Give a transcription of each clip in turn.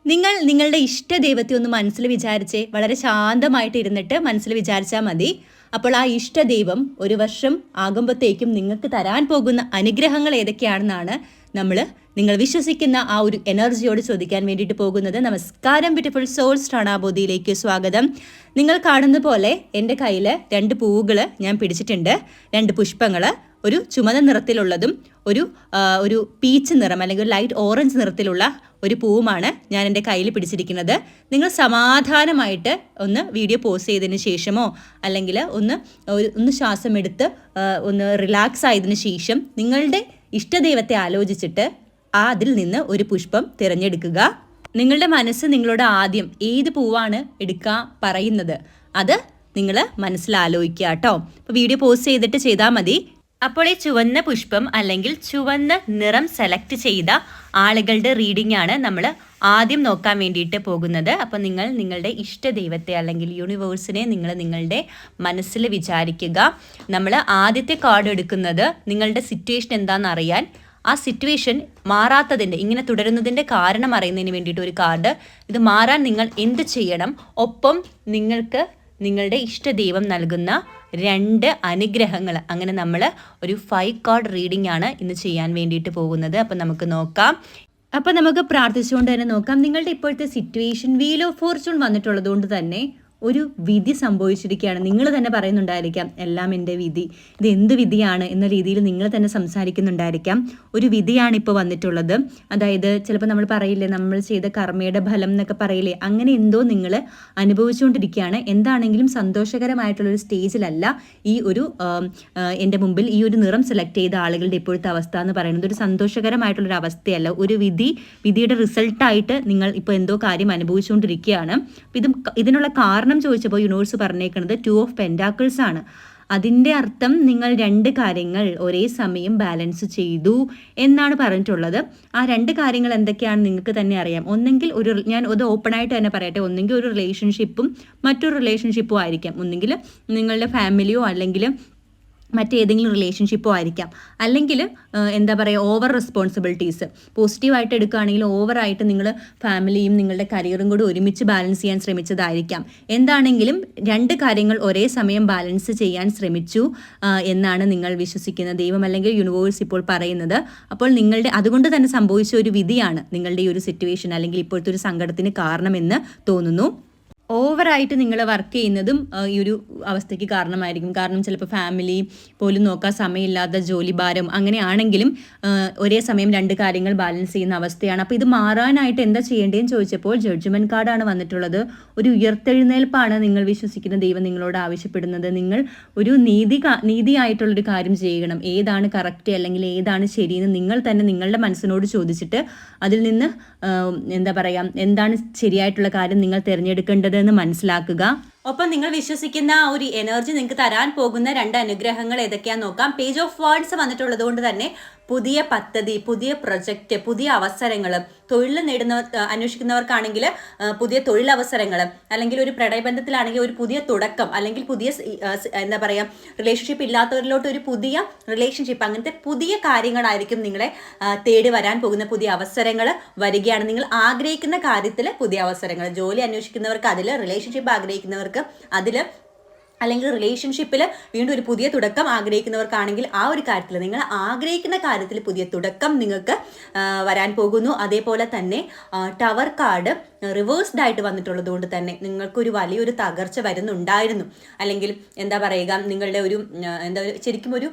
നിങ്ങൾ നിങ്ങളുടെ ഇഷ്ട ദൈവത്തെ ഒന്ന് മനസ്സിൽ വിചാരിച്ചേ, വളരെ ശാന്തമായിട്ട് ഇരുന്നിട്ട് മനസ്സിൽ വിചാരിച്ചാൽ മതി. അപ്പോൾ ആ ഇഷ്ട ദൈവം ഒരു വർഷം ആകുമ്പോഴത്തേക്കും നിങ്ങൾക്ക് തരാൻ പോകുന്ന അനുഗ്രഹങ്ങൾ ഏതൊക്കെയാണെന്നാണ് നിങ്ങൾ വിശ്വസിക്കുന്ന ആ ഒരു എനർജിയോട് ചോദിക്കാൻ വേണ്ടിയിട്ട് പോകുന്നത്. നമസ്കാരം ബ്യൂട്ടിഫുൾ സോൾസ് ടാണാബോധിയിലേക്ക് സ്വാഗതം. നിങ്ങൾ കാണുന്ന പോലെ എൻ്റെ കയ്യിൽ 2 പൂവുകൾ ഞാൻ പിടിച്ചിട്ടുണ്ട്, 2 പുഷ്പങ്ങൾ. ഒരു ചുമന്ന നിറത്തിലുള്ളതും ഒരു പീച്ച് നിറം അല്ലെങ്കിൽ ഒരു ലൈറ്റ് ഓറഞ്ച് നിറത്തിലുള്ള ഒരു പൂവുമാണ് ഞാൻ എൻ്റെ കയ്യിൽ പിടിച്ചിരിക്കുന്നത്. നിങ്ങൾ സമാധാനമായിട്ട് ഒന്ന് വീഡിയോ പോസ് ചെയ്തതിന് ശേഷമോ അല്ലെങ്കിൽ ഒന്ന് ശ്വാസം എടുത്ത് ഒന്ന് റിലാക്സ് ആയതിനു ശേഷം നിങ്ങളുടെ ഇഷ്ടദൈവത്തെ ആലോചിച്ചിട്ട് അതിൽ നിന്ന് ഒരു പുഷ്പം തിരഞ്ഞെടുക്കുക. നിങ്ങളുടെ മനസ്സ് നിങ്ങളോട് ആദ്യം ഏത് പൂവാണ് എടുക്കാൻ പറയുന്നത് അത് നിങ്ങൾ മനസ്സിൽ ആലോചിക്കുക കേട്ടോ. അപ്പോൾ വീഡിയോ പോസ് ചെയ്തിട്ട് ചെയ്താൽ മതി. അപ്പോൾ ഈ ചുവന്ന പുഷ്പം അല്ലെങ്കിൽ ചുവന്ന നിറം സെലക്ട് ചെയ്ത ആളുകളുടെ റീഡിംഗ് ആണ് നമ്മൾ ആദ്യം നോക്കാൻ വേണ്ടിയിട്ട് പോകുന്നത്. അപ്പോൾ നിങ്ങൾ നിങ്ങളുടെ ഇഷ്ട ദൈവത്തെ അല്ലെങ്കിൽ യൂണിവേഴ്സിനെ നിങ്ങളുടെ മനസ്സിൽ വിചാരിക്കുക. നമ്മൾ ആദ്യത്തെ കാർഡ് എടുക്കുന്നത് നിങ്ങളുടെ സിറ്റുവേഷൻ എന്താണെന്ന് അറിയാൻ, ആ സിറ്റുവേഷൻ മാറാത്തതിൻ്റെ, ഇങ്ങനെ തുടരുന്നതിൻ്റെ കാരണം അറിയുന്നതിന് വേണ്ടിയിട്ട് ഒരു കാർഡ്. ഇത് മാറാൻ നിങ്ങൾ എന്ത് ചെയ്യണം, ഒപ്പം നിങ്ങൾക്ക് നിങ്ങളുടെ ഇഷ്ടദൈവം നൽകുന്ന 2 അനുഗ്രഹങ്ങൾ. അങ്ങനെ നമ്മൾ ഒരു 5 കാർഡ് റീഡിംഗ് ആണ് ഇന്ന് ചെയ്യാൻ വേണ്ടിയിട്ട് പോകുന്നത്. അപ്പം നമുക്ക് നോക്കാം. അപ്പം നമുക്ക് പ്രാർത്ഥിച്ചുകൊണ്ട് തന്നെ നോക്കാം. നിങ്ങളുടെ ഇപ്പോഴത്തെ സിറ്റുവേഷൻ വീൽ ഓഫ് ഫോർച്യൂൺ വന്നിട്ടുള്ളത് കൊണ്ട് തന്നെ ഒരു വിധി സംഭവിച്ചിരിക്കുകയാണ്. നിങ്ങൾ തന്നെ പറയുന്നുണ്ടായിരിക്കാം, എല്ലാം എൻ്റെ വിധി, ഇത് എന്ത് വിധിയാണ് എന്ന രീതിയിൽ നിങ്ങൾ തന്നെ സംസാരിക്കുന്നുണ്ടായിരിക്കാം. ഒരു വിധിയാണ് ഇപ്പോൾ വന്നിട്ടുള്ളത്. അതായത് ചിലപ്പോൾ നമ്മൾ പറയില്ലേ, നമ്മൾ ചെയ്ത കർമ്മയുടെ ഫലം എന്നൊക്കെ പറയില്ലേ, അങ്ങനെ എന്തോ നിങ്ങൾ അനുഭവിച്ചുകൊണ്ടിരിക്കുകയാണ്. എന്താണെങ്കിലും സന്തോഷകരമായിട്ടുള്ളൊരു സ്റ്റേജിലല്ല ഈ ഒരു എൻ്റെ മുമ്പിൽ ഈ ഒരു നിറം സെലക്ട് ചെയ്ത ആളുകളുടെ ഇപ്പോഴത്തെ അവസ്ഥ എന്ന് പറയുന്നത്. ഒരു സന്തോഷകരമായിട്ടുള്ളൊരു അവസ്ഥയല്ല, ഒരു വിധിയുടെ റിസൾട്ടായിട്ട് നിങ്ങൾ ഇപ്പോൾ എന്തോ കാര്യം അനുഭവിച്ചുകൊണ്ടിരിക്കുകയാണ്. ഇതിനുള്ള കാരണം ചോദിച്ചപ്പോൾ യൂണിവേഴ്സ് പറഞ്ഞേക്കുന്നത് 2 ഓഫ് പെൻറ്റാക്കിൾസ് ആണ്. അതിൻ്റെ അർത്ഥം നിങ്ങൾ 2 കാര്യങ്ങൾ ഒരേ സമയം ബാലൻസ് ചെയ്തു എന്നാണ് പറഞ്ഞിട്ടുള്ളത്. ആ 2 കാര്യങ്ങൾ എന്തൊക്കെയാണ് നിങ്ങൾക്ക് തന്നെ അറിയാം. ഒന്നെങ്കിൽ ഞാൻ അത് ഓപ്പണായിട്ട് തന്നെ പറയട്ടെ, ഒന്നെങ്കിൽ ഒരു റിലേഷൻഷിപ്പും മറ്റൊരു റിലേഷൻഷിപ്പും ആയിരിക്കാം. ഒന്നെങ്കിൽ നിങ്ങളുടെ ഫാമിലിയോ അല്ലെങ്കിൽ മറ്റേതെങ്കിലും റിലേഷൻഷിപ്പോ ആയിരിക്കാം. അല്ലെങ്കിൽ എന്താ പറയുക, ഓവർ റെസ്പോൺസിബിലിറ്റീസ് പോസിറ്റീവായിട്ട് എടുക്കുകയാണെങ്കിൽ ഓവറായിട്ട് നിങ്ങൾ ഫാമിലിയും നിങ്ങളുടെ കരിയറും കൂടി ഒരുമിച്ച് ബാലൻസ് ചെയ്യാൻ ശ്രമിച്ചതായിരിക്കാം. എന്താണെങ്കിലും 2 കാര്യങ്ങൾ ഒരേ സമയം ബാലൻസ് ചെയ്യാൻ ശ്രമിച്ചു എന്നാണ് നിങ്ങൾ വിശ്വസിക്കുന്ന ദൈവം അല്ലെങ്കിൽ യൂണിവേഴ്സ് ഇപ്പോൾ പറയുന്നത്. അപ്പോൾ അതുകൊണ്ട് തന്നെ സംഭവിച്ച ഒരു വിധിയാണ് നിങ്ങളുടെ ഈ ഒരു സിറ്റുവേഷൻ അല്ലെങ്കിൽ ഇപ്പോഴത്തെ ഒരു സങ്കടത്തിന് കാരണമെന്ന് തോന്നുന്നു. ഓവറായിട്ട് നിങ്ങൾ വർക്ക് ചെയ്യുന്നതും ഈ ഒരു അവസ്ഥയ്ക്ക് കാരണമായിരിക്കും. കാരണം ചിലപ്പോൾ ഫാമിലി പോലും നോക്കാൻ സമയമില്ലാത്ത ജോലിഭാരം അങ്ങനെയാണെങ്കിലും ഒരേ സമയം 2 കാര്യങ്ങൾ ബാലൻസ് ചെയ്യുന്ന അവസ്ഥയാണ്. അപ്പോൾ ഇത് മാറാനായിട്ട് എന്താ ചെയ്യേണ്ടതെന്ന് ചോദിച്ചപ്പോൾ ജഡ്ജ്മെൻറ്റ് കാർഡാണ് വന്നിട്ടുള്ളത്. ഒരു ഉയർത്തെഴുന്നേൽപ്പാണ് നിങ്ങൾ വിശ്വസിക്കുന്ന ദൈവം നിങ്ങളോട് ആവശ്യപ്പെടുന്നത്. നിങ്ങൾ ഒരു നീതിയായിട്ടുള്ളൊരു കാര്യം ചെയ്യണം. ഏതാണ് കറക്റ്റ് അല്ലെങ്കിൽ ഏതാണ് ശരിയെന്ന് നിങ്ങൾ തന്നെ നിങ്ങളുടെ മനസ്സിനോട് ചോദിച്ചിട്ട് അതിൽ നിന്ന് എന്താ പറയുക, എന്താണ് ശരിയായിട്ടുള്ള കാര്യം നിങ്ങൾ തിരഞ്ഞെടുക്കേണ്ടത് എന്ന് മനസ്സിലാക്കുക. ഒപ്പം നിങ്ങൾ വിശ്വസിക്കുന്ന ഒരു എനർജി നിങ്ങൾക്ക് തരാൻ പോകുന്ന 2 അനുഗ്രഹങ്ങൾ ഏതൊക്കെയാന്ന് നോക്കാം. പേജ് ഓഫ് വാർഡ്സ് വന്നിട്ടുള്ളത് കൊണ്ട് തന്നെ പുതിയ പദ്ധതി, പുതിയ പ്രൊജക്റ്റ്, പുതിയ അവസരങ്ങൾ, തൊഴിൽ അന്വേഷിക്കുന്നവർക്കാണെങ്കിൽ പുതിയ തൊഴിലവസരങ്ങൾ, അല്ലെങ്കിൽ ഒരു പ്രണയബന്ധത്തിലാണെങ്കിൽ ഒരു പുതിയ തുടക്കം, അല്ലെങ്കിൽ പുതിയ എന്താ പറയുക, റിലേഷൻഷിപ്പ് ഇല്ലാത്തവരിലോട്ട് ഒരു പുതിയ റിലേഷൻഷിപ്പ്, അങ്ങനത്തെ പുതിയ കാര്യങ്ങളായിരിക്കും നിങ്ങളെ തേടി വരാൻ പോകുന്ന പുതിയ അവസരങ്ങൾ വരികയാണ്. നിങ്ങൾ ആഗ്രഹിക്കുന്ന കാര്യത്തിൽ പുതിയ അവസരങ്ങൾ, ജോലി അന്വേഷിക്കുന്നവർക്ക് അതിൽ, റിലേഷൻഷിപ്പ് ആഗ്രഹിക്കുന്നവർക്ക് അതിൽ, അല്ലെങ്കിൽ റിലേഷൻഷിപ്പിൽ വീണ്ടും ഒരു പുതിയ തുടക്കം ആഗ്രഹിക്കുന്നവർക്കാണെങ്കിൽ ആ ഒരു കാര്യത്തിൽ, നിങ്ങൾ ആഗ്രഹിക്കുന്ന കാര്യത്തിൽ പുതിയ തുടക്കം നിങ്ങൾക്ക് വരാൻ പോകുന്നു. അതേപോലെ തന്നെ ടവർ കാർഡ് റിവേഴ്സ്ഡ് ആയിട്ട് വന്നിട്ടുള്ളത് കൊണ്ട് തന്നെ നിങ്ങൾക്കൊരു വലിയൊരു തകർച്ച വരുന്നുണ്ടായിരുന്നു. അല്ലെങ്കിൽ എന്താ പറയുക, നിങ്ങളുടെ ഒരു ശരിക്കും ഒരു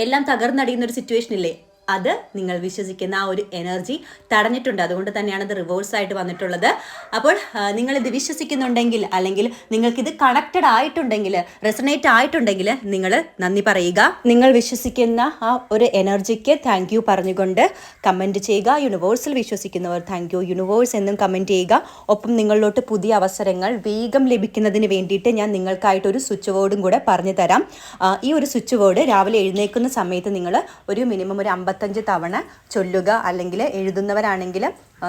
എല്ലാം തകർന്നടിയുന്ന ഒരു സിറ്റുവേഷൻ ഇല്ലേ, അത് നിങ്ങൾ വിശ്വസിക്കുന്ന ആ ഒരു എനർജി തടഞ്ഞിട്ടുണ്ട്. അതുകൊണ്ട് തന്നെയാണ് ഇത് റിവേഴ്സ് ആയിട്ട് വന്നിട്ടുള്ളത്. അപ്പോൾ നിങ്ങളിത് വിശ്വസിക്കുന്നുണ്ടെങ്കിൽ അല്ലെങ്കിൽ നിങ്ങൾക്കിത് കണക്റ്റഡ് ആയിട്ടുണ്ടെങ്കിൽ, റെസണേറ്റ് ആയിട്ടുണ്ടെങ്കിൽ നിങ്ങൾ നന്ദി പറയുക. നിങ്ങൾ വിശ്വസിക്കുന്ന ആ ഒരു എനർജിക്ക് താങ്ക് യു പറഞ്ഞുകൊണ്ട് കമൻറ്റ് ചെയ്യുക. യൂണിവേഴ്സിൽ വിശ്വസിക്കുന്നവർ താങ്ക് യു യൂണിവേഴ്സ് എന്നും കമൻറ്റ് ചെയ്യുക. ഒപ്പം നിങ്ങളിലോട്ട് പുതിയ അവസരങ്ങൾ വേഗം ലഭിക്കുന്നതിന് വേണ്ടിയിട്ട് ഞാൻ നിങ്ങൾക്കായിട്ടൊരു സ്വിച്ച് വേർഡും കൂടെ പറഞ്ഞു തരാം. ഈ ഒരു സ്വിച്ച് വേർഡ് രാവിലെ എഴുന്നേൽക്കുന്ന സമയത്ത് നിങ്ങൾ ഒരു മിനിമം ഒരു 55 തവണ ചൊല്ലുക. അല്ലെങ്കിൽ എഴുതുന്നവരാണെങ്കിൽ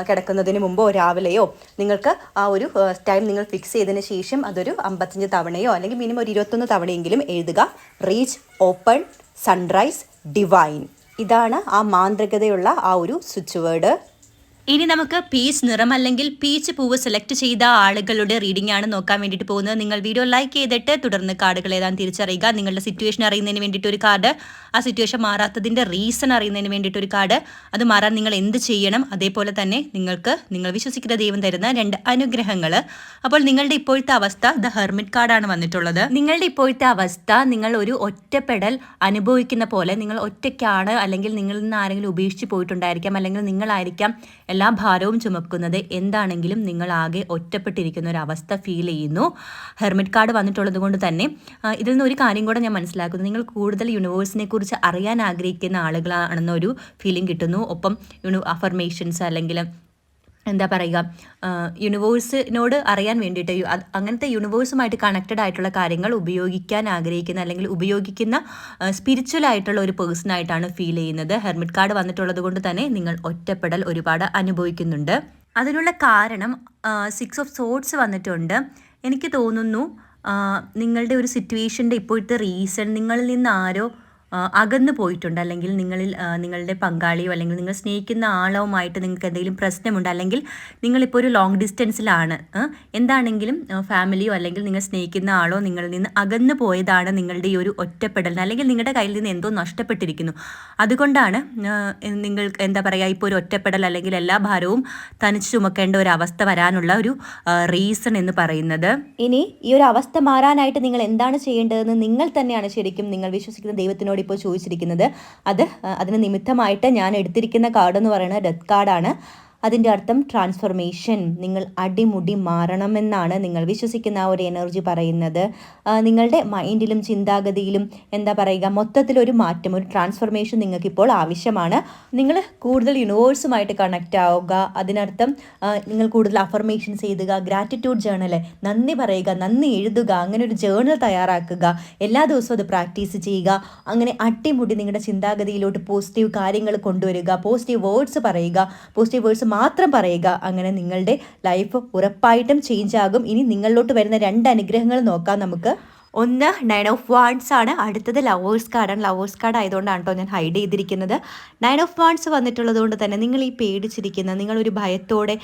കിടക്കുന്നതിന് മുമ്പോ രാവിലെയോ നിങ്ങൾക്ക് ആ ഒരു ടൈം നിങ്ങൾ ഫിക്സ് ചെയ്തതിന് ശേഷം അതൊരു 55 തവണയോ അല്ലെങ്കിൽ മിനിമം ഒരു 21 തവണയെങ്കിലും എഴുതുക. റീച്ച്, ഓപ്പൺ, സൺറൈസ്, ഡിവൈൻ, ഇതാണ് ആ മാന്ത്രികതയുള്ള ആ ഒരു സ്വിച്ച് വേർഡ്. ഇനി നമുക്ക് പീച്ച് നിറം അല്ലെങ്കിൽ പീച്ച് പൂവ് സെലക്ട് ചെയ്ത ആളുകളുടെ റീഡിംഗ് ആണ് നോക്കാൻ വേണ്ടിയിട്ട് പോകുന്നത്. നിങ്ങൾ വീഡിയോ ലൈക്ക് ചെയ്തിട്ട് തുടർന്ന് കാർഡുകൾ ഏതാണെന്ന് തിരിച്ചറിയുക. നിങ്ങളുടെ സിറ്റുവേഷൻ അറിയുന്നതിന് വേണ്ടിയിട്ട് ഒരു കാർഡ്, ആ സിറ്റുവേഷൻ മാറാത്തതിൻ്റെ റീസൺ അറിയുന്നതിന് വേണ്ടിയിട്ട് ഒരു കാർഡ്, അത് മാറാൻ നിങ്ങൾ എന്ത് ചെയ്യണം, അതേപോലെ തന്നെ നിങ്ങൾ വിശ്വസിക്കുന്ന ദൈവം തരുന്ന 2 അനുഗ്രഹങ്ങൾ. അപ്പോൾ നിങ്ങളുടെ ഇപ്പോഴത്തെ അവസ്ഥ ദ ഹെർമിറ്റ് കാർഡാണ് വന്നിട്ടുള്ളത്. നിങ്ങളുടെ ഇപ്പോഴത്തെ അവസ്ഥ നിങ്ങൾ ഒരു ഒറ്റപ്പെടൽ അനുഭവിക്കുന്ന പോലെ, നിങ്ങൾ ഒറ്റയ്ക്കാണ്, അല്ലെങ്കിൽ നിങ്ങളിൽ നിന്ന് ആരെങ്കിലും ഉപേക്ഷിച്ച് പോയിട്ടുണ്ടായിരിക്കാം, അല്ലെങ്കിൽ നിങ്ങളായിരിക്കാം എല്ലാ ഭാരവും ചുമക്കുന്നത്. എന്താണെങ്കിലും നിങ്ങൾ ആകെ ഒറ്റപ്പെട്ടിരിക്കുന്ന ഒരു അവസ്ഥ ഫീൽ ചെയ്യുന്നു. ഹെർമിറ്റ് കാർഡ് വന്നിട്ടുള്ളത് കൊണ്ട് തന്നെ ഇതിൽ നിന്ന് ഒരു കാര്യം കൂടെ ഞാൻ മനസ്സിലാക്കുന്നു. നിങ്ങൾ കൂടുതൽ യൂണിവേഴ്സിനെ കുറിച്ച് അറിയാൻ ആഗ്രഹിക്കുന്ന ആളുകളാണെന്നൊരു ഫീലിംഗ് കിട്ടുന്നു. ഒപ്പം അഫർമേഷൻസ് അല്ലെങ്കിൽ എന്താ പറയുക, യൂണിവേഴ്സിനോട് അറിയാൻ വേണ്ടിയിട്ട് അങ്ങനത്തെ യൂണിവേഴ്സുമായിട്ട് കണക്റ്റഡ് ആയിട്ടുള്ള കാര്യങ്ങൾ ഉപയോഗിക്കാൻ ആഗ്രഹിക്കുന്ന അല്ലെങ്കിൽ ഉപയോഗിക്കുന്ന സ്പിരിച്വൽ ആയിട്ടുള്ള ഒരു പേഴ്സണായിട്ടാണ് ഫീൽ ചെയ്യുന്നത്. ഹെർമിറ്റ് കാർഡ് വന്നിട്ടുള്ളത് കൊണ്ട് തന്നെ നിങ്ങൾ ഒറ്റപ്പെടൽ ഒരുപാട് അനുഭവിക്കുന്നുണ്ട്. അതിനുള്ള കാരണം 6 ഓഫ് സോർഡ്സ് വന്നിട്ടുണ്ട്. എനിക്ക് തോന്നുന്നു നിങ്ങളുടെ ഒരു സിറ്റുവേഷൻ്റെ ഇപ്പോഴത്തെ റീസൺ നിങ്ങളിൽ നിന്ന് ആരോ അകന്നു പോയിട്ടുണ്ട്, അല്ലെങ്കിൽ നിങ്ങളുടെ പങ്കാളിയോ അല്ലെങ്കിൽ നിങ്ങൾ സ്നേഹിക്കുന്ന ആളുമായിട്ട് നിങ്ങൾക്ക് എന്തെങ്കിലും പ്രശ്നമുണ്ട്, അല്ലെങ്കിൽ നിങ്ങളിപ്പോൾ ഒരു ലോങ് ഡിസ്റ്റൻസിലാണ്. എന്താണെങ്കിലും ഫാമിലിയോ അല്ലെങ്കിൽ നിങ്ങൾ സ്നേഹിക്കുന്ന ആളോ നിങ്ങളിൽ നിന്ന് അകന്നു പോയതാണ് നിങ്ങളുടെ ഈ ഒരു ഒറ്റപ്പെടൽ, അല്ലെങ്കിൽ നിങ്ങളുടെ കയ്യിൽ നിന്ന് എന്തോ നഷ്ടപ്പെട്ടിരിക്കുന്നു. അതുകൊണ്ടാണ് നിങ്ങൾ എന്താ പറയുക, ഇപ്പോൾ ഒരു ഒറ്റപ്പെടൽ അല്ലെങ്കിൽ എല്ലാ ഭാരവും തനിച്ച് ചുമക്കേണ്ട ഒരു അവസ്ഥ വരാനുള്ള ഒരു റീസൺ എന്ന് പറയുന്നത്. ഇനി ഈ ഒരു അവസ്ഥ മാറാനായിട്ട് നിങ്ങൾ എന്താണ് ചെയ്യേണ്ടതെന്ന് നിങ്ങൾ തന്നെയാണ് ശരിക്കും നിങ്ങൾ വിശ്വസിക്കുന്ന ദൈവത്തിനോട് ഇപ്പോൾ ചോദിച്ചിരിക്കുന്നത്. അതിന് നിമിത്തമായിട്ട് ഞാൻ എടുത്തിരിക്കുന്ന കാർഡ് എന്ന് പറയുന്നത് ഡെത്ത് കാർഡാണ്. അതിൻ്റെ അർത്ഥം ട്രാൻസ്ഫോർമേഷൻ. നിങ്ങൾ അടിമുടി മാറണമെന്നാണ് നിങ്ങൾ വിശ്വസിക്കുന്ന ആ ഒരു എനർജി പറയുന്നത്. നിങ്ങളുടെ മൈൻഡിലും ചിന്താഗതിയിലും എന്താ പറയുക, മൊത്തത്തിലൊരു മാറ്റം, ഒരു ട്രാൻസ്ഫോർമേഷൻ നിങ്ങൾക്കിപ്പോൾ ആവശ്യമാണ്. നിങ്ങൾ കൂടുതൽ യൂണിവേഴ്സുമായിട്ട് കണക്റ്റ് ആവുക. അതിനർത്ഥം നിങ്ങൾ കൂടുതൽ അഫർമേഷൻസ് എഴുതുക, ഗ്രാറ്റിറ്റ്യൂഡ് ജേർണൽ, നന്ദി പറയുക, നന്ദി എഴുതുക, അങ്ങനെ ഒരു ജേർണൽ തയ്യാറാക്കുക. എല്ലാ ദിവസവും അത് പ്രാക്ടീസ് ചെയ്യുക. അങ്ങനെ അടിമുടി നിങ്ങളുടെ ചിന്താഗതിയിലോട്ട് പോസിറ്റീവ് കാര്യങ്ങൾ കൊണ്ടുവരിക, പോസിറ്റീവ് വേർഡ്സ് പറയുക, പോസിറ്റീവ് വേർഡ്സ് മാത്രം പറയുക. അങ്ങനെ നിങ്ങളുടെ ലൈഫ് ഉറപ്പായിട്ടും ചേഞ്ച് ആകും. ഇനി നിങ്ങളിലോട്ട് വരുന്ന 2 അനുഗ്രഹങ്ങൾ നോക്കാം നമുക്ക്. ഒന്ന് 9 ഓഫ് വാൺസ് ആണ്, അടുത്തത് ലവേഴ്സ് കാർഡാണ്. ലവേഴ്സ് കാർഡ് ആയതുകൊണ്ടാണ് കേട്ടോ ഞാൻ ഹൈഡ് ചെയ്തിരിക്കുന്നത്. 9 ഓഫ് വാൺസ് വന്നിട്ടുള്ളത് കൊണ്ട് തന്നെ നിങ്ങൾ ഈ പേടിച്ചിരിക്കുന്ന, നിങ്ങളൊരു ഭയത്തോടെ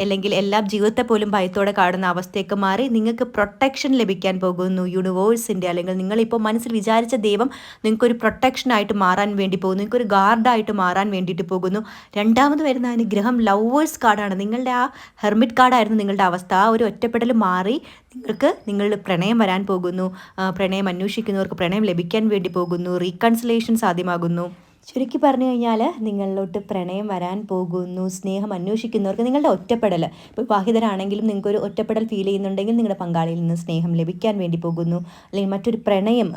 അല്ലെങ്കിൽ എല്ലാ ജീവിതത്തെ പോലും ഭയത്തോടെ കാണുന്ന അവസ്ഥയൊക്കെ മാറി നിങ്ങൾക്ക് പ്രൊട്ടക്ഷൻ ലഭിക്കാൻ പോകുന്നു യൂണിവേഴ്സിൻ്റെ. അല്ലെങ്കിൽ നിങ്ങളിപ്പോൾ മനസ്സിൽ വിചാരിച്ച ദൈവം നിങ്ങൾക്കൊരു പ്രൊട്ടക്ഷനായിട്ട് മാറാൻ വേണ്ടി പോകുന്നു, നിങ്ങൾക്കൊരു ഗാർഡായിട്ട് മാറാൻ വേണ്ടിയിട്ട് പോകുന്നു. രണ്ടാമത് വരുന്ന അനുഗ്രഹം ലവേഴ്സ് കാർഡാണ്. നിങ്ങളുടെ ആ ഹെർമിറ്റ് കാർഡായിരുന്നു നിങ്ങളുടെ അവസ്ഥ. ആ ഒരു ഒറ്റപ്പെടൽ മാറി നിങ്ങളുടെ പ്രണയം വരാൻ പോകുന്നു. പ്രണയം അന്വേഷിക്കുന്നവർക്ക് പ്രണയം ലഭിക്കാൻ വേണ്ടി പോകുന്നു. റീകൺസിലേഷൻ സാധ്യമാകുന്നു. ചുരുക്കി പറഞ്ഞു കഴിഞ്ഞാൽ നിങ്ങളിലോട്ട് പ്രണയം വരാൻ പോകുന്നു. സ്നേഹം അന്വേഷിക്കുന്നവർക്ക് നിങ്ങളുടെ ഒറ്റപ്പെടൽ, ഇപ്പോൾ വിവാഹിതരാണെങ്കിലും നിങ്ങൾക്കൊരു ഒറ്റപ്പെടൽ ഫീൽ ചെയ്യുന്നുണ്ടെങ്കിൽ നിങ്ങളുടെ പങ്കാളിയിൽ നിന്ന് സ്നേഹം ലഭിക്കാൻ വേണ്ടി പോകുന്നു. അല്ലെങ്കിൽ മറ്റൊരു പ്രണയം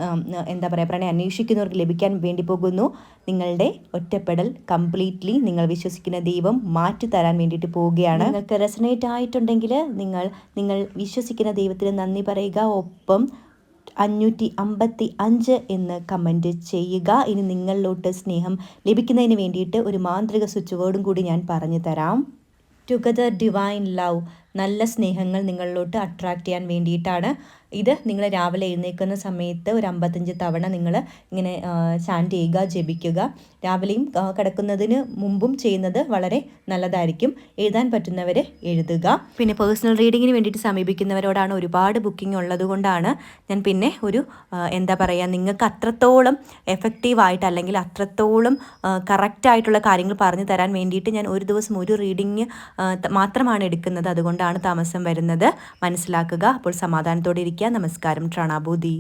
പ്രണയം അന്വേഷിക്കുന്നവർക്ക് ലഭിക്കാൻ വേണ്ടി പോകുന്നു. നിങ്ങളുടെ ഒറ്റപ്പെടൽ കംപ്ലീറ്റ്ലി നിങ്ങൾ വിശ്വസിക്കുന്ന ദൈവം മാറ്റി തരാൻ വേണ്ടിയിട്ട് പോവുകയാണ്. നിങ്ങൾക്ക് റെസനേറ്റ് ആയിട്ടുണ്ടെങ്കിൽ നിങ്ങൾ വിശ്വസിക്കുന്ന ദൈവത്തിന് നന്ദി പറയുക. ഒപ്പം 555 എന്ന് കമൻറ്റ് ചെയ്യുക. ഇനി നിങ്ങളിലോട്ട് സ്നേഹം ലഭിക്കുന്നതിന് വേണ്ടിയിട്ട് ഒരു മാന്ത്രിക സ്വിച്ച് വേർഡും കൂടി ഞാൻ പറഞ്ഞു തരാം. ടുഗദർ ഡിവൈൻ ലവ്, നല്ല സ്നേഹങ്ങൾ നിങ്ങളിലോട്ട് അട്രാക്റ്റ് ചെയ്യാൻ വേണ്ടിയിട്ടാണ്. ഇത് നിങ്ങൾ രാവിലെ എഴുന്നേൽക്കുന്ന സമയത്ത് ഒരു 55 തവണ നിങ്ങൾ ഇങ്ങനെ ചാൻറ്റ് ചെയ്യുക, ജപിക്കുക. രാവിലെയും കിടക്കുന്നതിന് മുമ്പും ചെയ്യുന്നത് വളരെ നല്ലതായിരിക്കും. എഴുതാൻ പറ്റുന്നവർ എഴുതുക. പിന്നെ പേഴ്സണൽ റീഡിങ്ങിന് വേണ്ടിയിട്ട് സമീപിക്കുന്നവരോടാണ് ഒരുപാട് ബുക്കിംഗ് ഉള്ളത് കൊണ്ടാണ് ഞാൻ പിന്നെ ഒരു നിങ്ങൾക്ക് അത്രത്തോളം എഫക്റ്റീവായിട്ട് അല്ലെങ്കിൽ അത്രത്തോളം കറക്റ്റായിട്ടുള്ള കാര്യങ്ങൾ പറഞ്ഞു തരാൻ വേണ്ടിയിട്ട് ഞാൻ ഒരു ദിവസം ഒരു റീഡിങ് മാത്രമാണ് എടുക്കുന്നത്. അതുകൊണ്ടാണ് താമസം വരുന്നത്. മനസ്സിലാക്കുക. അപ്പോൾ സമാധാനത്തോടെ ഇരിക്കുക. നമസ്കാരം. ട്രണാബൂതി.